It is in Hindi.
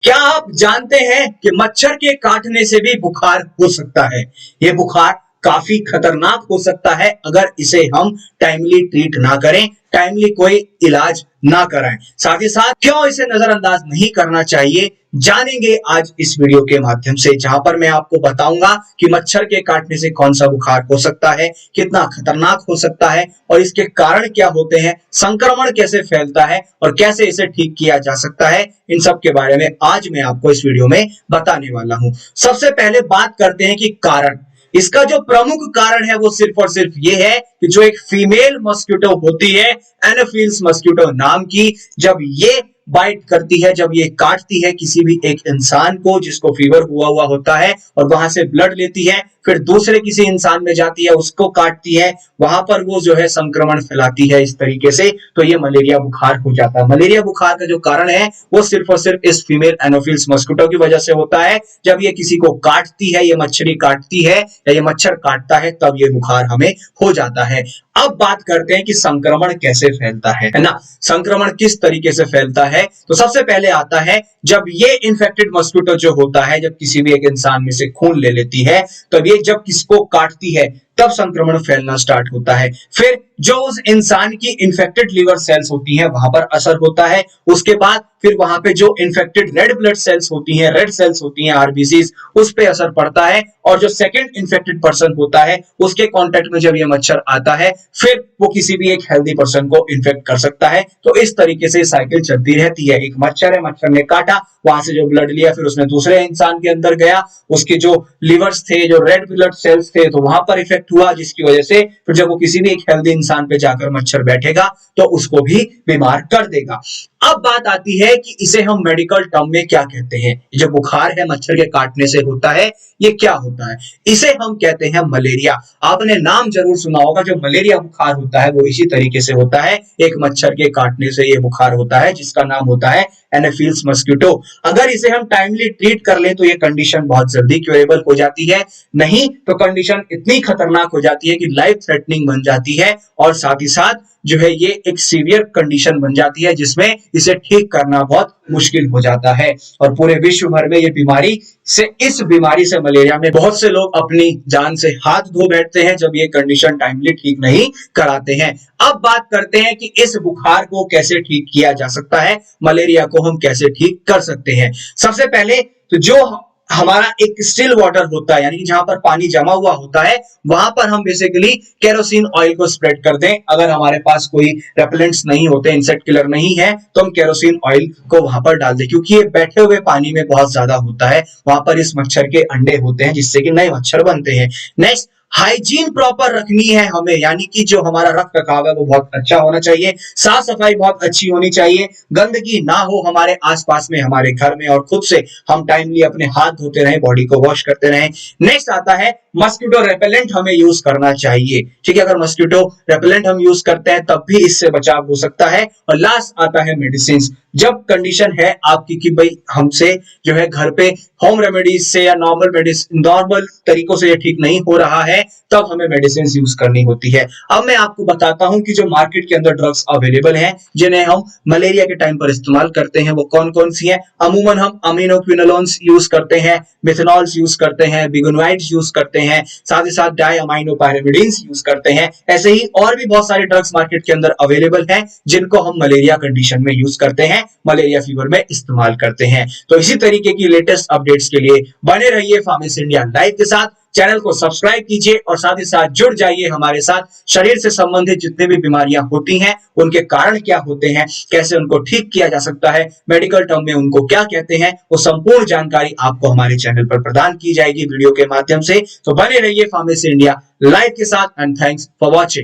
क्या आप जानते हैं कि मच्छर के काटने से भी बुखार हो सकता है। ये बुखार काफी खतरनाक हो सकता है अगर इसे हम टाइमली ट्रीट ना करें, टाइमली कोई इलाज ना कराएं। साथ ही साथ क्यों इसे नजरअंदाज नहीं करना चाहिए, जानेंगे आज इस वीडियो के माध्यम से, जहां पर मैं आपको बताऊंगा कि मच्छर के काटने से कौन सा बुखार हो सकता है, कितना खतरनाक हो सकता है और इसके कारण क्या होते हैं, संक्रमण कैसे फैलता है और कैसे इसे ठीक किया जा सकता है। इन सब के बारे में आज मैं आपको इस वीडियो में बताने वाला हूं। सबसे पहले बात करते हैं कि कारण। इसका जो प्रमुख कारण है वो सिर्फ और सिर्फ ये है कि जो एक फीमेल मस्किटो होती है, एनोफिल्स मस्किटो नाम की, जब ये बाइट करती है, जब ये काटती है किसी भी एक इंसान को जिसको फीवर हुआ होता है और वहां से ब्लड लेती है, फिर दूसरे किसी इंसान में जाती है, उसको काटती है, वहां पर वो जो है संक्रमण फैलाती है इस तरीके से, तो ये मलेरिया बुखार हो जाता है। मलेरिया बुखार का जो कारण है वो सिर्फ और सिर्फ इस फीमेल एनोफिल्स मस्किटो की वजह से होता है। जब ये किसी को काटती है, ये मच्छरी काटती है या ये मच्छर काटता है, तब ये बुखार हमें हो जाता है। अब बात करते हैं कि संक्रमण कैसे फैलता है ना, संक्रमण किस तरीके से फैलता है। तो सबसे पहले आता है जब ये इन्फेक्टेड मस्किटो जो होता है, जब किसी भी एक इंसान में से खून ले लेती है, तब ये जब किसको काटती है तब संक्रमण फैलना स्टार्ट होता है। फिर जो उस इंसान की इन्फेक्टेड लिवर सेल्स होती हैं वहां पर असर होता है। उसके बाद फिर वहां पे जो इन्फेक्टेड रेड ब्लड सेल्स होती हैं, रेड सेल्स होती हैं, आरबीसीज, उस पे असर पड़ता है। और जो सेकंड इन्फेक्टेड पर्सन होता है उसके कांटेक्ट में जब ये मच्छर आता है, फिर वो किसी भी एक हेल्दी पर्सन को इन्फेक्ट कर सकता है। तो इस तरीके से साइकिल चलती रहती है। एक मच्छर है, मच्छर ने काटा, वहां से जो ब्लड लिया, फिर उसने दूसरे इंसान के अंदर गया, उसके जो लिवर्स थे, जो रेड ब्लड सेल्स थे, तो वहां पर इफेक्ट हुआ, जिसकी वजह से फिर जब वो किसी भी एक हेल्दी इंसान पे जाकर मच्छर बैठेगा तो उसको भी बीमार कर देगा। अब बात आती है कि इसे हम मेडिकल टर्म में क्या कहते हैं। जो बुखार है मच्छर के काटने से होता है, ये क्या होता है? इसे हम कहते हैं मलेरिया। आपने नाम जरूर सुना होगा, जो मलेरिया बुखार होता है वो इसी तरीके से होता है, एक मच्छर के काटने से ये बुखार होता है, जिसका नाम होता है एनोफिल्स मस्किटो। अगर इसे हम टाइमली ट्रीट कर लें तो ये कंडीशन बहुत जल्दी क्योरेबल हो जाती है, नहीं तो कंडीशन इतनी खतरनाक हो जाती है कि लाइफ थ्रेटनिंग बन जाती है और साथ ही साथ जो है ये एक सीवियर कंडीशन बन जाती है, जिसमें इसे ठीक करना बहुत मुश्किल हो जाता है। और पूरे विश्व भर में ये बीमारी से, इस बीमारी से, मलेरिया में बहुत से लोग अपनी जान से हाथ धो बैठते हैं जब ये कंडीशन टाइमली ठीक नहीं कराते हैं। अब बात करते हैं कि इस बुखार को कैसे ठीक किया जा सकता है, मलेरिया को हम कैसे ठीक कर सकते हैं। सबसे पहले तो जो हमारा एक स्टिल वाटर होता है, यानी कि जहां पर पानी जमा हुआ होता है, वहां पर हम बेसिकली केरोसिन ऑयल को स्प्रेड कर दें। अगर हमारे पास कोई रेपेलेंट्स नहीं होते, इंसेक्ट किलर नहीं है, तो हम केरोसिन ऑयल को वहां पर डाल दें, क्योंकि ये बैठे हुए पानी में बहुत ज्यादा होता है। वहां पर इस मच्छर के अंडे होते हैं जिससे कि नए मच्छर बनते हैं। नेक्स्ट, हाइजीन प्रॉपर रखनी है हमें, यानी कि जो हमारा रख रखाव है वो बहुत अच्छा होना चाहिए, साफ सफाई बहुत अच्छी होनी चाहिए, गंदगी ना हो हमारे आसपास में, हमारे घर में, और खुद से हम टाइमली अपने हाथ धोते रहें, बॉडी को वॉश करते रहें। नेक्स्ट आता है मस्किटो रेपेलेंट हमें यूज करना चाहिए, ठीक है। अगर मस्किटो रेपेलेंट हम यूज करते हैं तब भी इससे बचाव हो सकता है। और लास्ट आता है मेडिसिन। जब कंडीशन है आपकी कि भाई हमसे जो है घर पे होम रेमेडीज से या नॉर्मल तरीकों से ये ठीक नहीं हो रहा है, तब हमें मेडिसिन यूज करनी होती है। अब मैं आपको बताता हूं कि जो मार्केट के अंदर ड्रग्स अवेलेबल हैं जिन्हें हम मलेरिया के टाइम पर इस्तेमाल करते हैं, वो कौन कौन सी हैं। अमूमन हम अमीनोक्विनोलोन्स यूज करते हैं, मिथेनॉल्स यूज करते हैं, बिगोनोइड्स यूज करते हैं, साथ ही साथ डायअमाइनोपायरामिडीन्स यूज करते हैं। ऐसे ही और भी बहुत सारे ड्रग्स मार्केट के अंदर अवेलेबल हैं जिनको हम मलेरिया कंडीशन में यूज करते हैं, मलेरिया फीवर में इस्तेमाल करते हैं। तो इसी तरीके की लेटेस्ट अपडेट्स के लिए बने रहिए फार्मेसी इंडिया लाइव के साथ। चैनल को सब्सक्राइब कीजिए और साथ ही साथ जुड़ जाइए हमारे साथ। शरीर से संबंधित जितने भी बीमारियां होती हैं, उनके कारण क्या होते हैं, कैसे उनको ठीक किया जा सकता है, मेडिकल टर्म में उनको क्या कहते हैं, वो संपूर्ण जानकारी आपको हमारे चैनल पर प्रदान की जाएगी वीडियो के माध्यम से। तो बने रहिए फार्मेसी इंडिया लाइव के साथ एंड थैंक्स फॉर वॉचिंग।